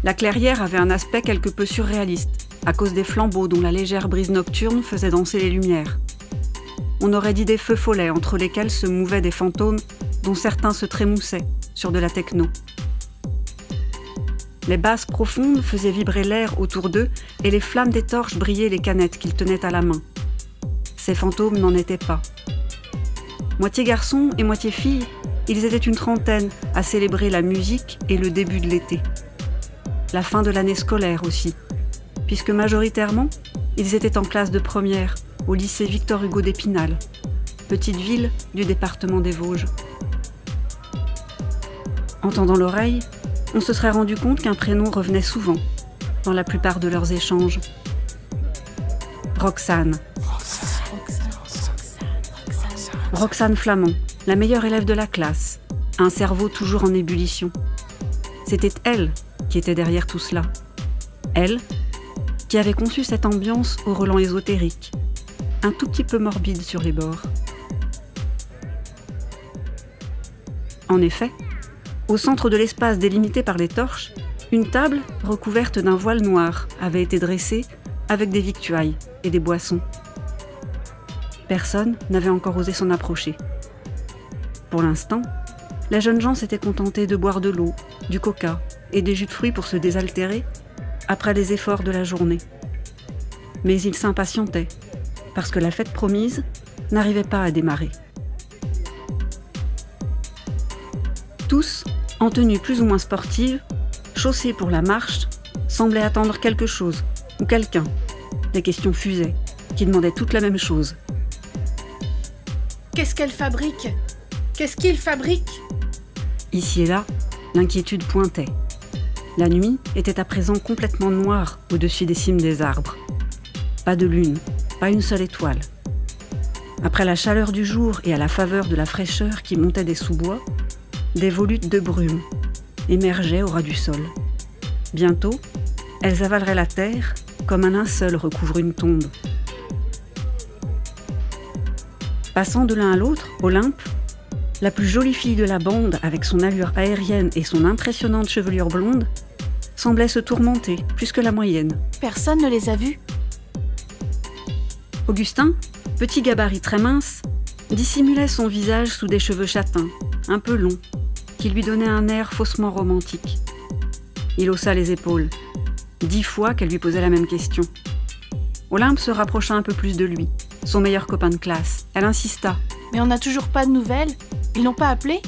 La clairière avait un aspect quelque peu surréaliste, à cause des flambeaux dont la légère brise nocturne faisait danser les lumières. On aurait dit des feux follets entre lesquels se mouvaient des fantômes dont certains se trémoussaient sur de la techno. Les basses profondes faisaient vibrer l'air autour d'eux et les flammes des torches brillaient les canettes qu'ils tenaient à la main. Ces fantômes n'en étaient pas. Moitié garçons et moitié filles, ils étaient une trentaine à célébrer la musique et le début de l'été. La fin de l'année scolaire aussi, puisque majoritairement, ils étaient en classe de première au lycée Victor Hugo d'Épinal, petite ville du département des Vosges. En tendant l'oreille, on se serait rendu compte qu'un prénom revenait souvent dans la plupart de leurs échanges. Roxane. Roxane Flamand, la meilleure élève de la classe, un cerveau toujours en ébullition. C'était elle qui était derrière tout cela. Elle, qui avait conçu cette ambiance au relent ésotérique, un tout petit peu morbide sur les bords. En effet, au centre de l'espace délimité par les torches, une table recouverte d'un voile noir avait été dressée avec des victuailles et des boissons. Personne n'avait encore osé s'en approcher. Pour l'instant, les jeunes gens s'étaient contentés de boire de l'eau, du coca et des jus de fruits pour se désaltérer après les efforts de la journée. Mais ils s'impatientaient, parce que la fête promise n'arrivait pas à démarrer. Tous, en tenue plus ou moins sportive, chaussés pour la marche, semblaient attendre quelque chose ou quelqu'un. Les questions fusaient, qui demandaient toutes la même chose. Qu'est-ce qu'elle fabrique ? Qu'est-ce qu'il fabrique ? Ici et là, l'inquiétude pointait. La nuit était à présent complètement noire au-dessus des cimes des arbres. Pas de lune, pas une seule étoile. Après la chaleur du jour et à la faveur de la fraîcheur qui montait des sous-bois, des volutes de brume émergeaient au ras du sol. Bientôt, elles avaleraient la terre comme un linceul recouvre une tombe. Passant de l'un à l'autre, Olympe, la plus jolie fille de la bande avec son allure aérienne et son impressionnante chevelure blonde, semblait se tourmenter plus que la moyenne. Personne ne les a vus ? Augustin, petit gabarit très mince, dissimulait son visage sous des cheveux châtains, un peu longs, qui lui donnaient un air faussement romantique. Il haussa les épaules, 10 fois qu'elle lui posait la même question. Olympe se rapprocha un peu plus de lui, son meilleur copain de classe. Elle insista. Mais on n'a toujours pas de nouvelles ? Ils n'ont pas appelé ?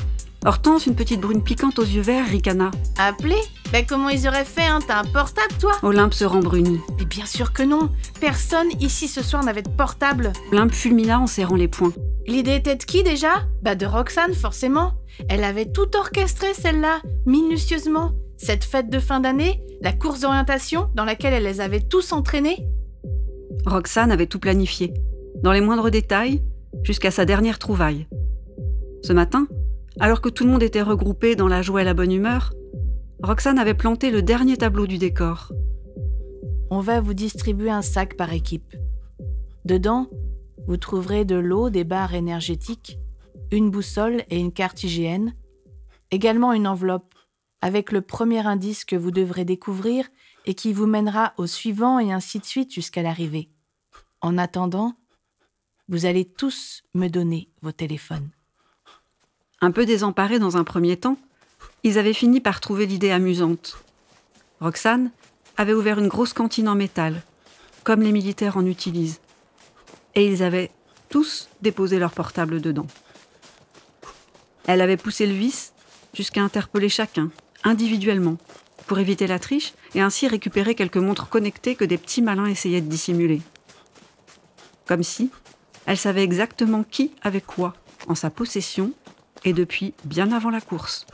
Hortense, une petite brune piquante aux yeux verts, ricana. Appelé ? Ben comment ils auraient fait, hein ? T'as un portable, toi ? Olympe se rembrunit. Mais bien sûr que non. Personne ici ce soir n'avait de portable. Olympe fulmina en serrant les poings. L'idée était de qui déjà ? Bah de Roxane, forcément. Elle avait tout orchestré, celle-là, minutieusement. Cette fête de fin d'année, la course d'orientation dans laquelle elle les avait tous entraînés. Roxane avait tout planifié, dans les moindres détails, jusqu'à sa dernière trouvaille. Ce matin, alors que tout le monde était regroupé dans la joie et la bonne humeur, Roxane avait planté le dernier tableau du décor. On va vous distribuer un sac par équipe. Dedans, vous trouverez de l'eau, des barres énergétiques, une boussole et une carte IGN, également une enveloppe avec le premier indice que vous devrez découvrir et qui vous mènera au suivant et ainsi de suite jusqu'à l'arrivée. En attendant, vous allez tous me donner vos téléphones. Un peu désemparés dans un premier temps, ils avaient fini par trouver l'idée amusante. Roxane avait ouvert une grosse cantine en métal, comme les militaires en utilisent. Et ils avaient tous déposé leur portable dedans. Elle avait poussé le vis jusqu'à interpeller chacun, individuellement, pour éviter la triche et ainsi récupérer quelques montres connectées que des petits malins essayaient de dissimuler. Comme si elle savait exactement qui avait quoi en sa possession et depuis bien avant la course.